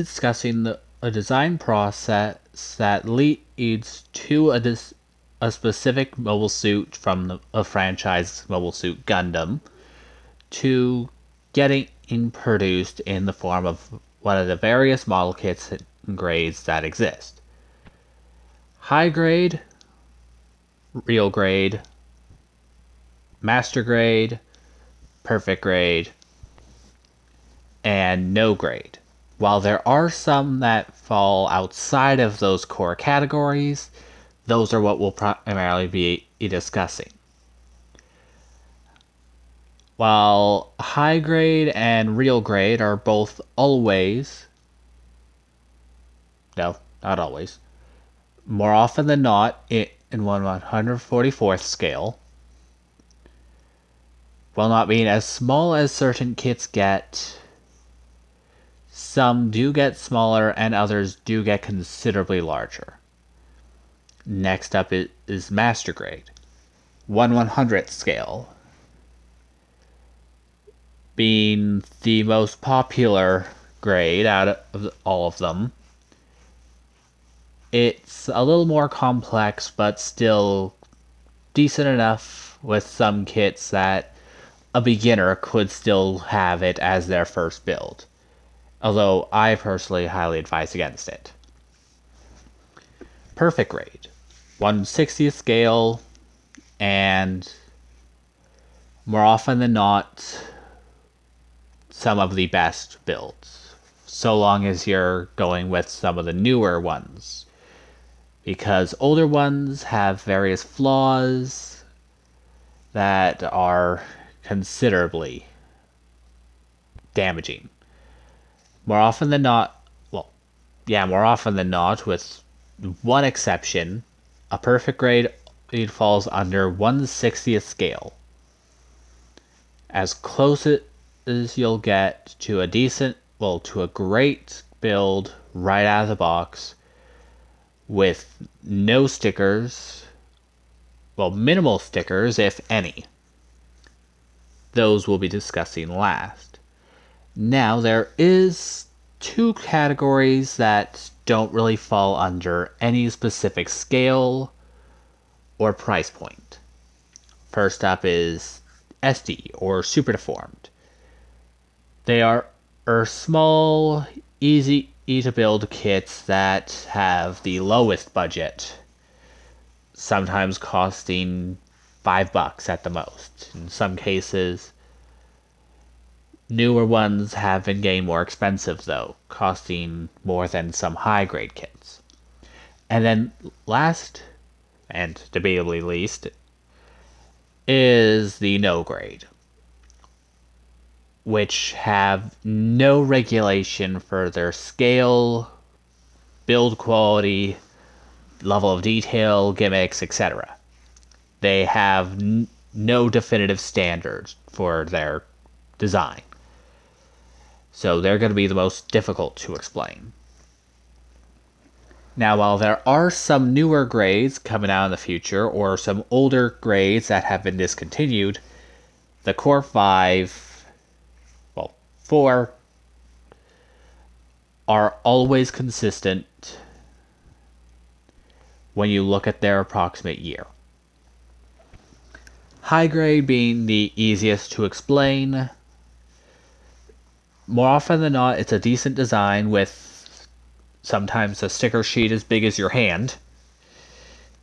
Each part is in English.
discussing a design process that leads to a specific mobile suit from a franchise Mobile Suit Gundam to getting produced in the form of one of the various model kits and grades that exist. High grade, real grade, master grade, perfect grade, and no grade. While there are some that fall outside of those core categories, those are what we'll primarily be discussing. While high grade and real grade are both always, no, not always, more often than not in 1/144th scale, while not being as small as certain kits get, some do get smaller and others do get considerably larger. Next up is master grade, 1/100th scale, being the most popular grade out of all of them. It's a little more complex, but still decent enough with some kits that a beginner could still have it as their first build. Although I personally highly advise against it. Perfect grade, 1/60th scale, and more often than not, some of the best builds, so long as you're going with some of the newer ones. Because older ones have various flaws that are considerably damaging. More often than not, more often than not, with one exception, a perfect grade falls under 1/60th scale. As close as you'll get to to a great build right out of the box with no stickers, minimal stickers if any. Those we'll be discussing last. Now there is two categories that don't really fall under any specific scale or price point. First up is SD, or Super Deformed. They are small, easy to build kits that have the lowest budget, sometimes costing $5 at the most. In some cases, newer ones have been getting more expensive though, costing more than some high-grade kits. And then last, and debatably least, is the no grade, which have no regulation for their scale, build quality, level of detail, gimmicks, etc. They have no definitive standards for their design. So they're going to be the most difficult to explain. Now, while there are some newer grades coming out in the future, or some older grades that have been discontinued, the core 4 are always consistent when you look at their approximate year. High grade being the easiest to explain. More often than not, it's a decent design with sometimes a sticker sheet as big as your hand,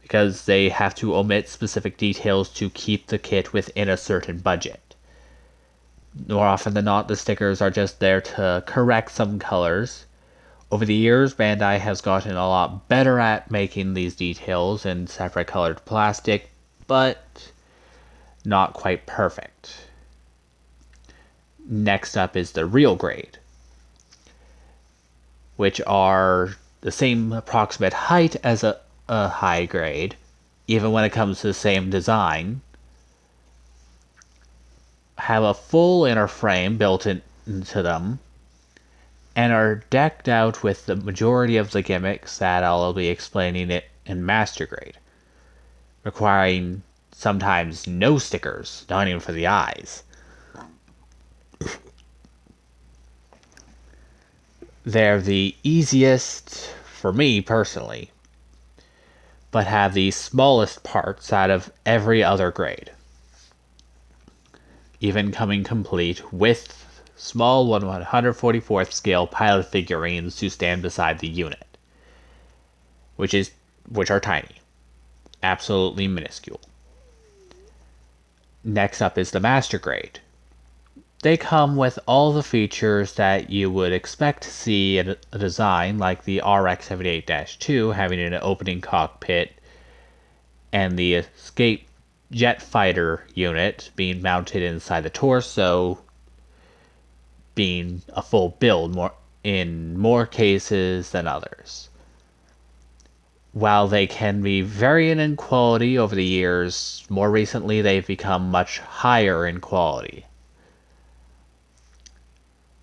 because they have to omit specific details to keep the kit within a certain budget. More often than not, the stickers are just there to correct some colors. Over the years, Bandai has gotten a lot better at making these details in separate colored plastic, but not quite perfect. Next up is the real grade, which are the same approximate height as a high grade, even when it comes to the same design, have a full inner frame built into them, and are decked out with the majority of the gimmicks that I'll be explaining it in Master Grade, requiring sometimes no stickers, not even for the eyes. They're the easiest for me personally, but have the smallest parts out of every other grade, even coming complete with small 144th scale pilot figurines to stand beside the unit, which are tiny, absolutely minuscule. Next up is the Master Grade. They come with all the features that you would expect to see in a design like the RX-78-2 having an opening cockpit and the escape jet fighter unit being mounted inside the torso, being a full build in more cases than others. While they can be varying in quality over the years, more recently they've become much higher in quality.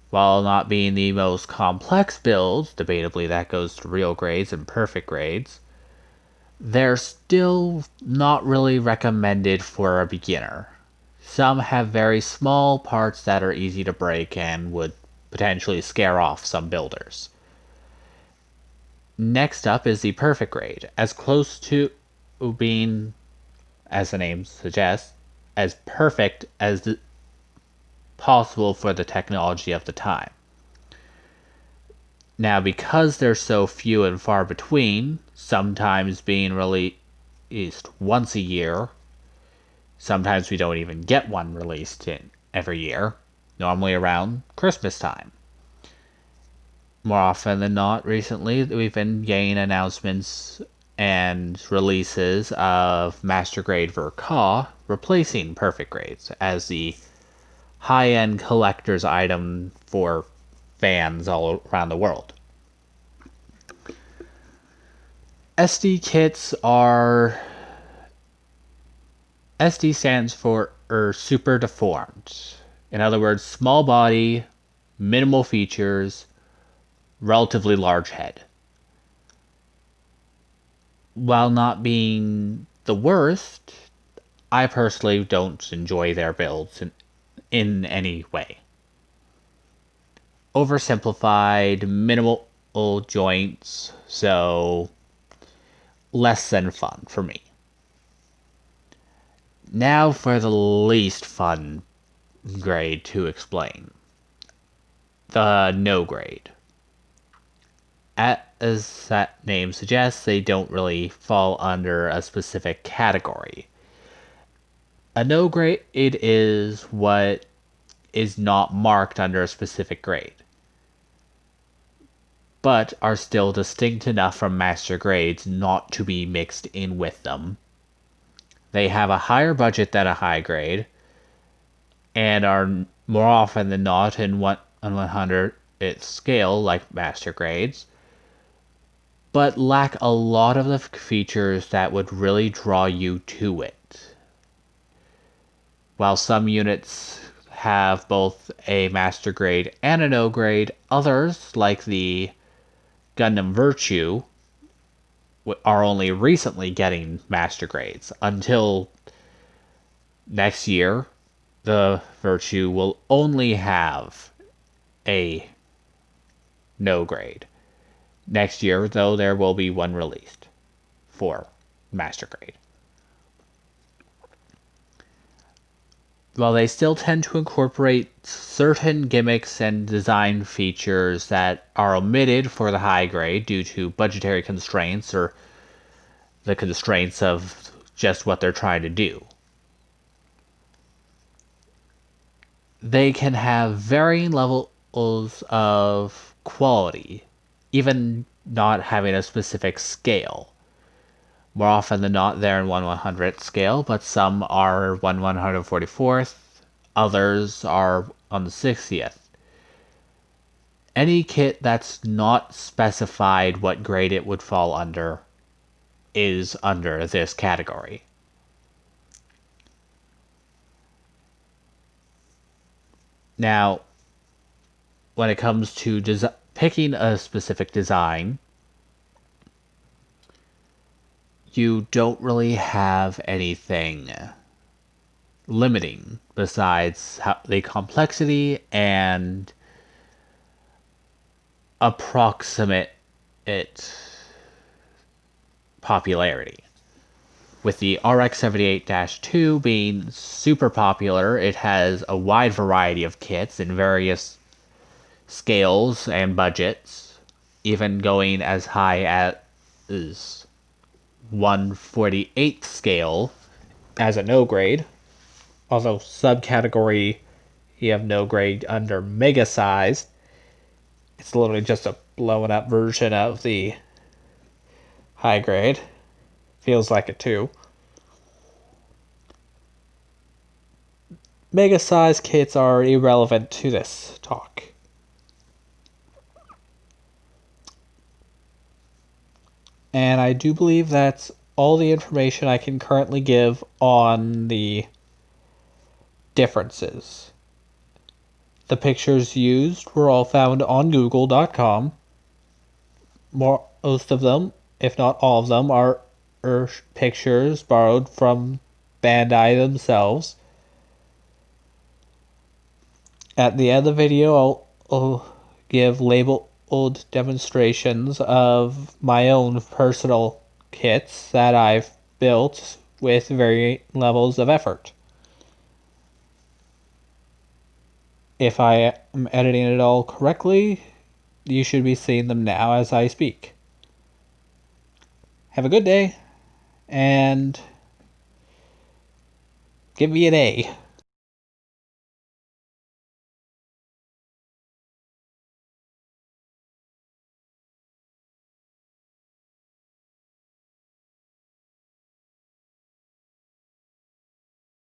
While not being the most complex builds, debatably that goes to real grades and perfect grades, they're still not really recommended for a beginner. Some have very small parts that are easy to break and would potentially scare off some builders. Next up is the perfect grade, as close to being, as the name suggests, as perfect as possible for the technology of the time. Now, because they're so few and far between, sometimes being released once a year, sometimes we don't even get one released in every year, normally around Christmas time. More often than not, recently, we've been getting announcements and releases of Master Grade Verka replacing Perfect Grades as the high-end collector's item for fans all around the world. SD kits are... SD stands for super deformed. In other words, small body, minimal features, relatively large head. While not being the worst, I personally don't enjoy their builds in any way. Oversimplified, minimal joints, so less than fun for me. Now for the least fun grade to explain. The no grade. As that name suggests, they don't really fall under a specific category. A no grade is what is not marked under a specific grade, but are still distinct enough from master grades not to be mixed in with them. They have a higher budget than a high grade, and are more often than not in 1/100th scale like master grades, but lack a lot of the features that would really draw you to it. While some units have both a master grade and a no grade, others, like the Gundam Virtue, are only recently getting master grades. Until next year, the Virtue will only have a no grade. Next year, though, there will be one released for master grade. While they still tend to incorporate certain gimmicks and design features that are omitted for the high grade due to budgetary constraints or the constraints of just what they're trying to do. They can have varying levels of quality, even not having a specific scale. More often than not, they're in 1/100th scale, but some are 1/144th, others are on the 60th. Any kit that's not specified what grade it would fall under is under this category. Now, when it comes to picking a specific design, you don't really have anything limiting besides the complexity and approximate it popularity. With the RX 78 2 being super popular, it has a wide variety of kits in various scales and budgets, even going as high as 1/48th scale as a no grade. Although subcategory you have no grade under mega size, it's literally just a blown up version of the high grade. Feels like it too. Mega size kits are irrelevant to this talk. And I do believe that's all the information I can currently give on the differences. The pictures used were all found on Google.com. Most of them, if not all of them, are pictures borrowed from Bandai themselves. At the end of the video, I'll give labeled demonstrations of my own personal kits that I've built with varying levels of effort. If I am editing it all correctly, you should be seeing them now as I speak. Have a good day, and give me an A.